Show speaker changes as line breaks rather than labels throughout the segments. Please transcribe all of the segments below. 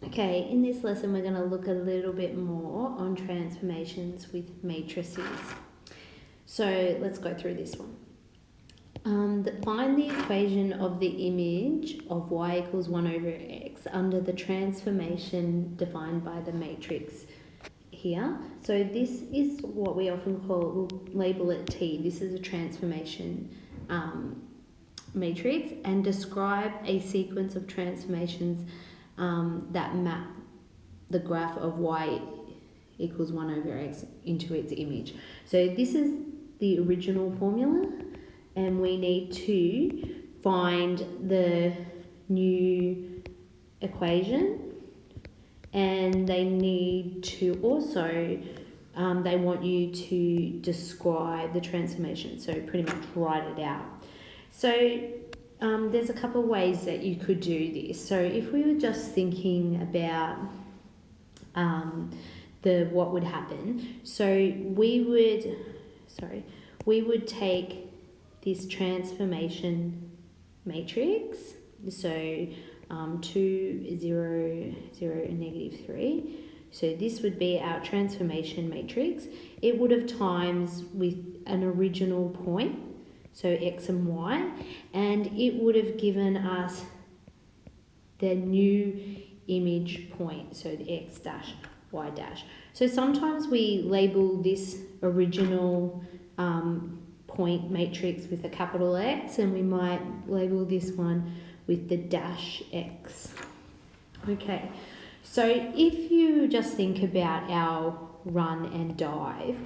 Okay, in this lesson we're going to look a little bit more on transformations with matrices. So let's go through this one. Find the equation of the image of y equals 1 over x under the transformation defined by the matrix here. So this is what we often call, we'll label it T. This is a transformation matrix, and describe a sequence of transformations that map the graph of y equals 1 over x into its image. So this is the original formula, and we need to find the new equation, and they need to also they want you to describe the transformation, so pretty much write it out. So there's a couple of ways that you could do this. So if we were just thinking about what would happen, so we would take this transformation matrix, so 2, 0, 0, and negative 3. So this would be our transformation matrix. It would have times with an original point, so x and y, and it would have given us the new image point, so the x dash, y dash. So sometimes we label this original point matrix with a capital X, and we might label this one with the dash x. Okay, so if you just think about our run and dive,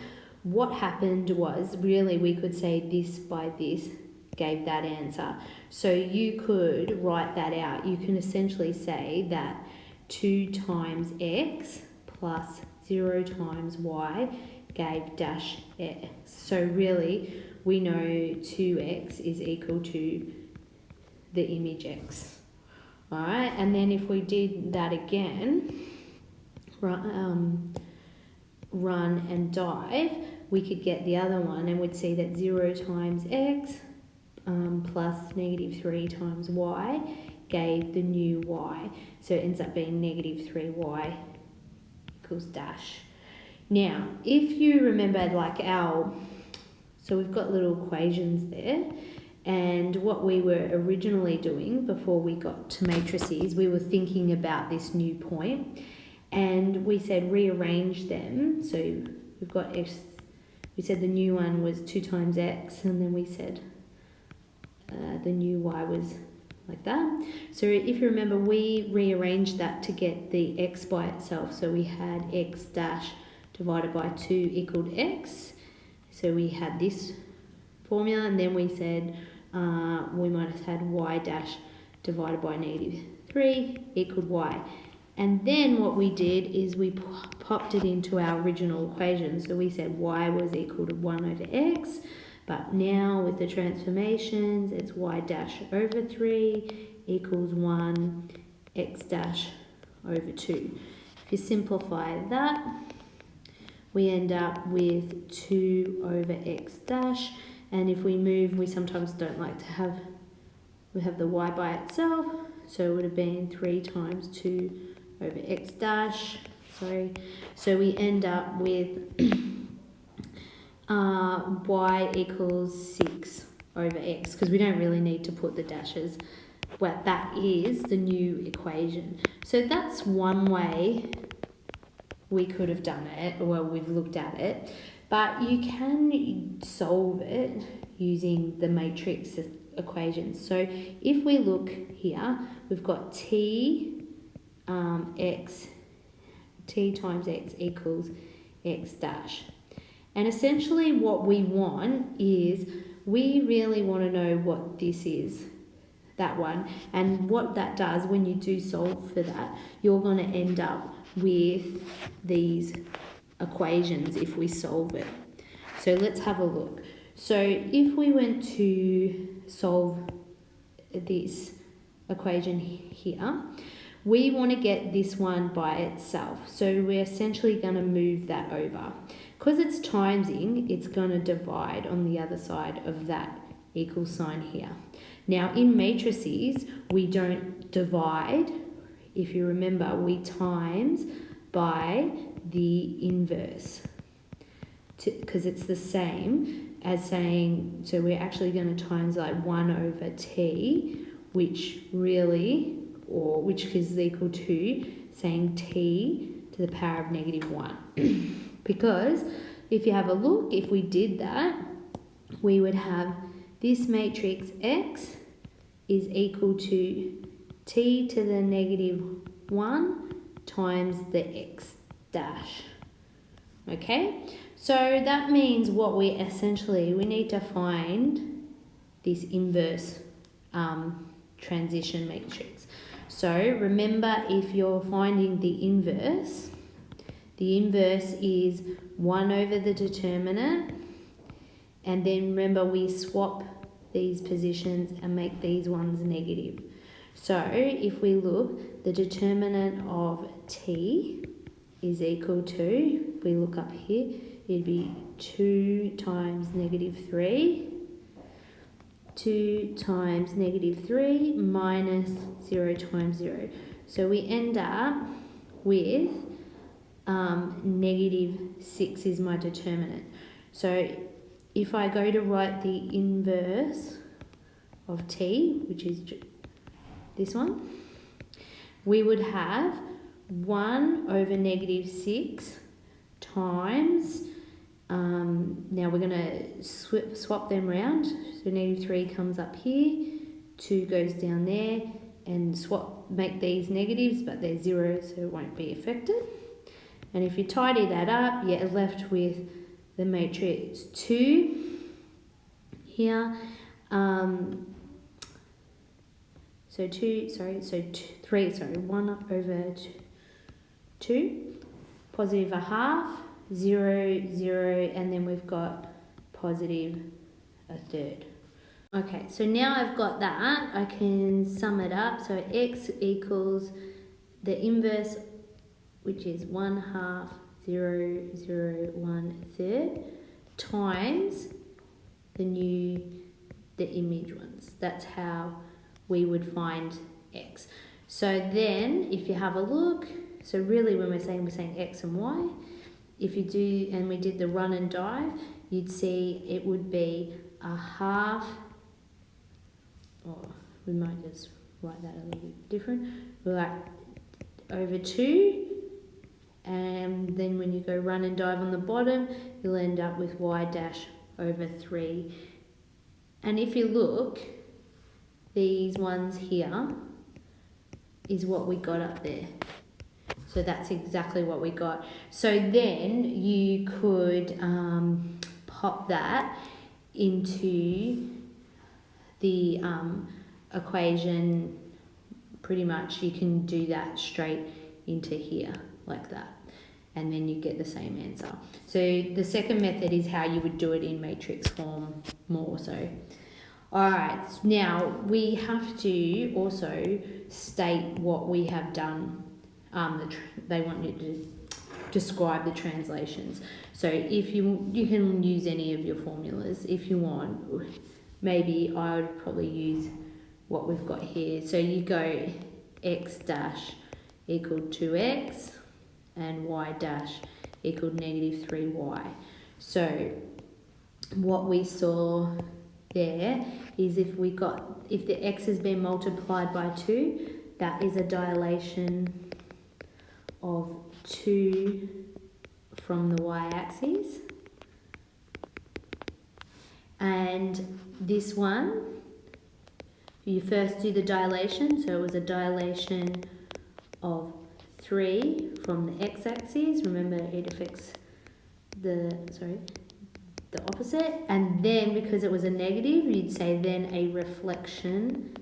what happened was, really we could say this by this gave that answer. So you could write that out. You can essentially say that 2 times x plus 0 times y gave dash x. So really we know 2x is equal to the image x. All right, and then if we did that again, run and dive, we could get the other one, and we'd see that 0 times x plus negative 3 times y gave the new y. So it ends up being negative 3y equals dash. Now, if you remember so we've got little equations there, and what we were originally doing before we got to matrices, we were thinking about this new point, and we said rearrange them. So we've got x, we said the new one was 2 times x, and then we said the new y was like that. So if you remember, we rearranged that to get the x by itself. So we had x dash divided by 2 equaled x. So we had this formula, and then we said we might have had y dash divided by negative 3 equaled y. And then what we did is we popped it into our original equation. So we said y was equal to 1 over x, but now with the transformations, it's y dash over 3 equals 1 x dash over 2. If you simplify that, we end up with 2 over x dash, and if we move, we sometimes don't like to have, we have the y by itself, so it would have been 3 times 2 over x dash, so we end up with y equals 6 over x, because we don't really need to put the dashes. Well, that is the new equation. So that's one way we could have done it, or we've looked at it, but you can solve it using the matrix equations. So if we look here, we've got t times x equals x dash, and essentially what we want is, we really want to know what this is, that one, and what that does when you do solve for that, you're going to end up with these equations if we solve it. So let's have a look. So if we went to solve this equation here, we want to get this one by itself. So we're essentially going to move that over. Because it's timesing, it's going to divide on the other side of that equal sign here. Now in matrices, we don't divide if you remember, we times by the inverse, because it's the same as saying, so we're actually going to times like 1 over t, which really, or which is equal to saying t to the power of -1. Because if you have a look, if we did that, we would have this matrix X is equal to t to the -1 times the x dash. Okay, so that means what we need to find this inverse transition matrix. So remember, if you're finding the inverse is 1 over the determinant, and then remember we swap these positions and make these ones negative. So if we look, the determinant of t is equal to, if we look up here, it'd be 2 times -3, 2 times -3 minus 0 times 0. So we end up with -6 is my determinant. So if I go to write the inverse of t, which is this one, we would have 1 over -6 times, now we're going to swap them round, so -3 comes up here, 2 goes down there, and make these negatives, but they're 0, so it won't be affected. And if you tidy that up, you're left with the matrix 2 here, so 1 over 2, positive a half, 0, 0, and then we've got positive a third. Okay, so now I've got that, I can sum it up. So x equals the inverse, which is 1/2, 0, 0, 1/3, times the image ones. That's how we would find x. So then, if you have a look, so really when we're saying x and y, if you do, and we did the run and dive, you'd see it would be 1/2, or we might just write that a little bit different, over 2, and then when you go run and dive on the bottom, you'll end up with y dash over 3. And if you look, these ones here is what we got up there. So that's exactly what we got. So then you could pop that into the equation. Pretty much you can do that straight into here like that, and then you get the same answer. So the second method is how you would do it in matrix form more so. Alright, now we have to also state what we have done. They want you to describe the translations. So if you can use any of your formulas if you want. Maybe I would probably use what we've got here. So you go x dash equal 2x and y dash equal -3y. So what we saw there is if the x has been multiplied by 2, that is a dilation of 2 from the y-axis. And this one, you first do the dilation, so it was a dilation of 3 from the x-axis. Remember, it affects the opposite. And then, because it was a negative, you'd say then a reflection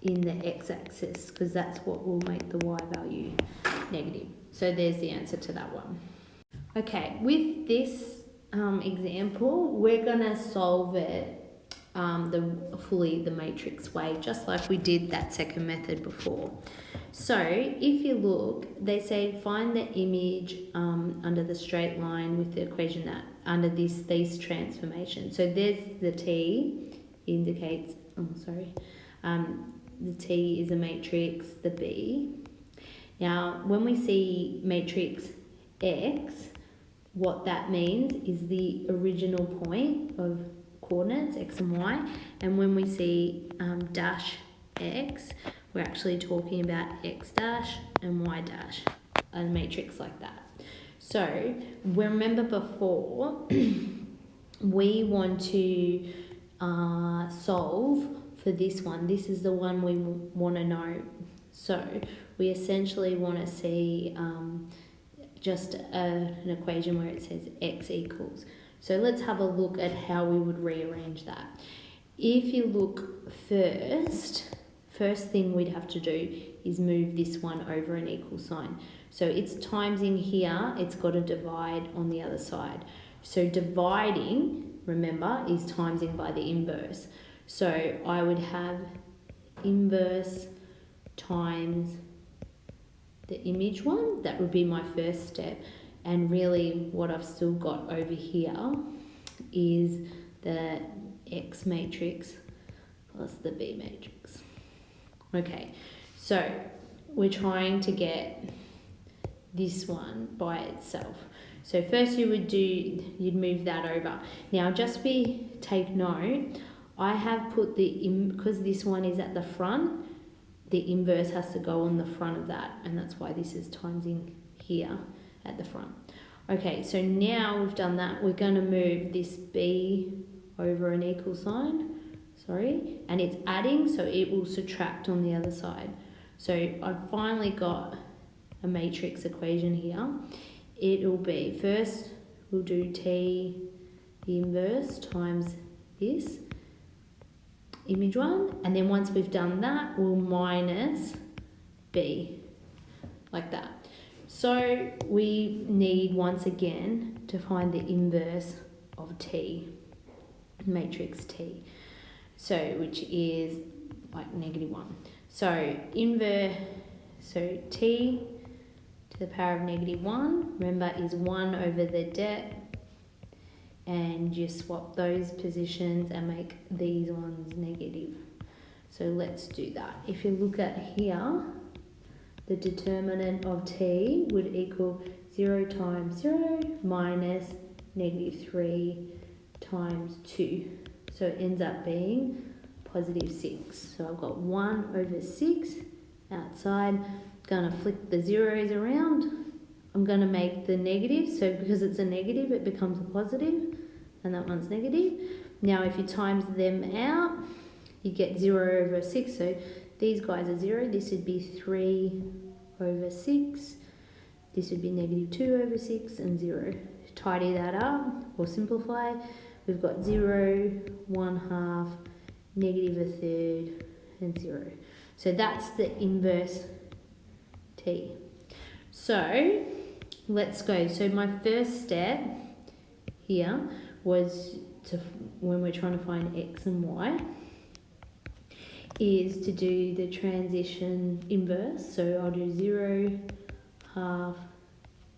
in the x-axis, because that's what will make the y value negative. So there's the answer to that one. Okay, with this example, we're going to solve it the matrix way, just like we did that second method before. So if you look, they say find the image under the straight line with the equation that under these transformations. So there's the t indicates the T is a matrix, the B. Now, when we see matrix X, what that means is the original point of coordinates, X and Y. And when we see dash X, we're actually talking about X dash and Y dash, a matrix like that. So, remember before, we want to solve for this one. This is the one we want to know. So, we essentially want to see just an equation where it says X equals. So, let's have a look at how we would rearrange that. If you look first thing we'd have to do is move this one over an equal sign. So it's timesing here, it's got to divide on the other side. So dividing, remember, is timesing by the inverse. So I would have inverse times the image one. That would be my first step. And really what I've still got over here is the X matrix plus the B matrix. Okay, so we're trying to get this one by itself. So first you'd move that over. Now take note, I have put because this one is at the front, the inverse has to go on the front of that, and that's why this is timesing here at the front. Okay, so now we've done that, we're going to move this B over an equal sign, and it's adding, so it will subtract on the other side. So I've finally got a matrix equation here. It'll be, first we'll do T the inverse times this image one, and then once we've done that, we'll minus B, like that. So we need, once again, to find the inverse of T, matrix T, so which is like -1. So T to the power of -1, remember, is 1 over the det, and you swap those positions and make these ones negative. So let's do that. If you look at here, the determinant of T would equal 0 times 0 minus -3 times 2. So it ends up being +6. So I've got 1 over 6 outside. Going to flick the zeros around. I'm going to make the negative. So because it's a negative, it becomes a positive. And that one's negative. Now if you times them out, you get 0 over 6. So these guys are 0. This would be 3 over 6. This would be -2 over 6 and 0. Tidy that up or simplify. We've got 0, 1/2, -1/3, and 0. So that's the inverse T. So let's go. So my first step here was when we're trying to find X and Y, is to do the transition inverse. So I'll do 0, 1/2,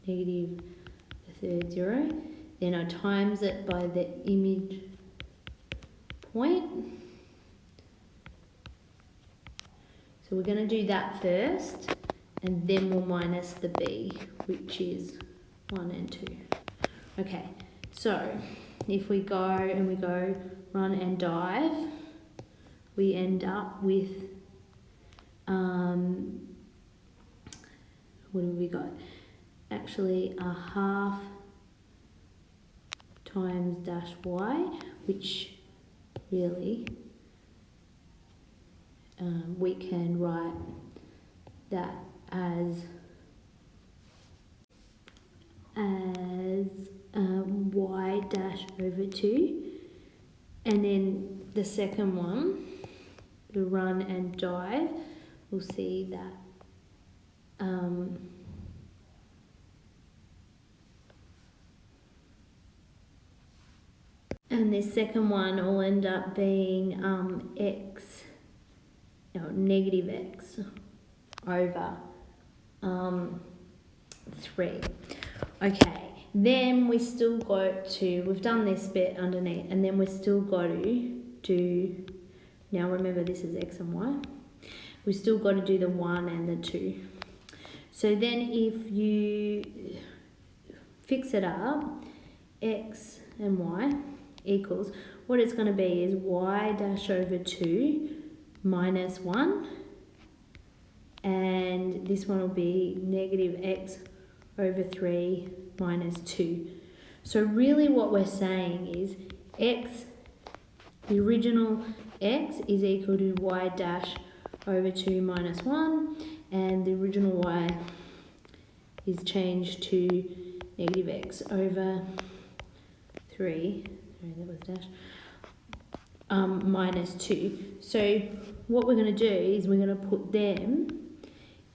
-1/3, 0. Then I times it by the image point. So we're going to do that first, and then we'll minus the B, which is 1 and 2. Okay, so if we go run and dive, we end up with, what have we got? Actually, 1/2 times dash y, which really we can write that as y dash over 2, and then the second one, the run and dive, we'll see that and this second one will end up being negative x over 3. Okay, then we still got to, we've done this bit underneath, and then we still got to do, now remember this is x and y, we've still got to do the 1 and the 2. So then if you fix it up, x and y equals, what it's going to be is y dash over 2 minus 1, and this one will be negative x over 3 minus 2. So really what we're saying is x, the original x is equal to y dash over 2 minus 1, and the original y is changed to negative x over 3, sorry that was dash, minus 2. So what we're going to do is we're going to put them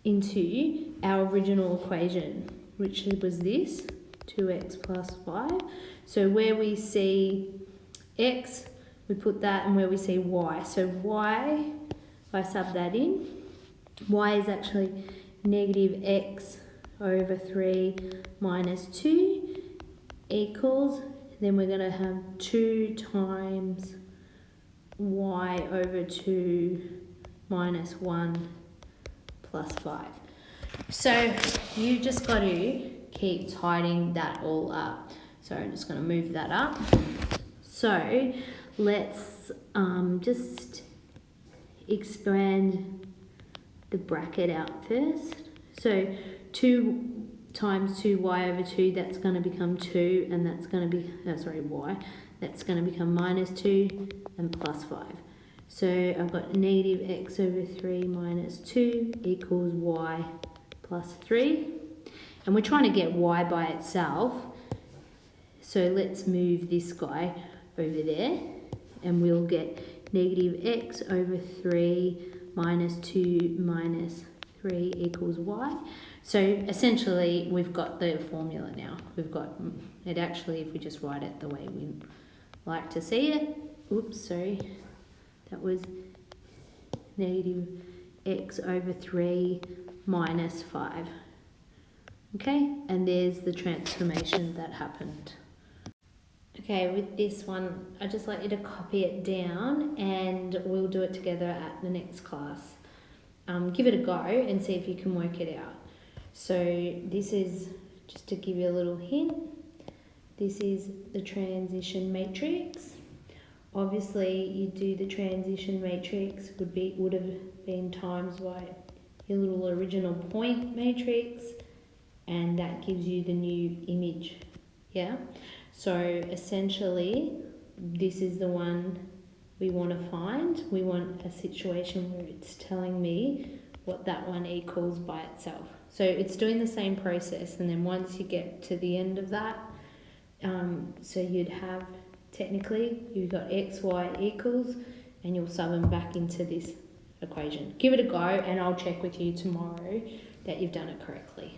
into our original equation, which was this, 2x plus 5. So where we see x, we put that, and where we see y. So y, if I sub that in, y is actually negative x over 3 minus 2 equals, then we're going to have 2 times y over 2 minus 1 plus 5. So you just got to keep tidying that all up. So I'm just going to move that up. So let's just expand the bracket out first. So 2 times 2y over 2, that's going to become 2, and that's going to be, y, that's going to become minus 2 and plus 5. So I've got negative x over 3 minus 2 equals y plus 3. And we're trying to get y by itself. So let's move this guy over there, and we'll get negative x over 3 minus 2 minus 3 equals y. So essentially we've got the formula now. We've got it actually, if we just write it the way we like to see it. Oops, sorry. That was negative x over 3 minus 5. Okay, and there's the transformation that happened. Okay, with this one, I'd just like you to copy it down, and we'll do it together at the next class. Give it a go and see if you can work it out. So this is, just to give you a little hint, this is the transition matrix. Obviously you do the transition matrix would have been times by your little original point matrix, and that gives you the new image. Yeah, so essentially this is the one we want to find. We want a situation where it's telling me what that one equals by itself. So it's doing the same process, and then once you get to the end of that, so you'd have, technically, you've got x, y equals, and you'll sub them back into this equation. Give it a go, and I'll check with you tomorrow that you've done it correctly.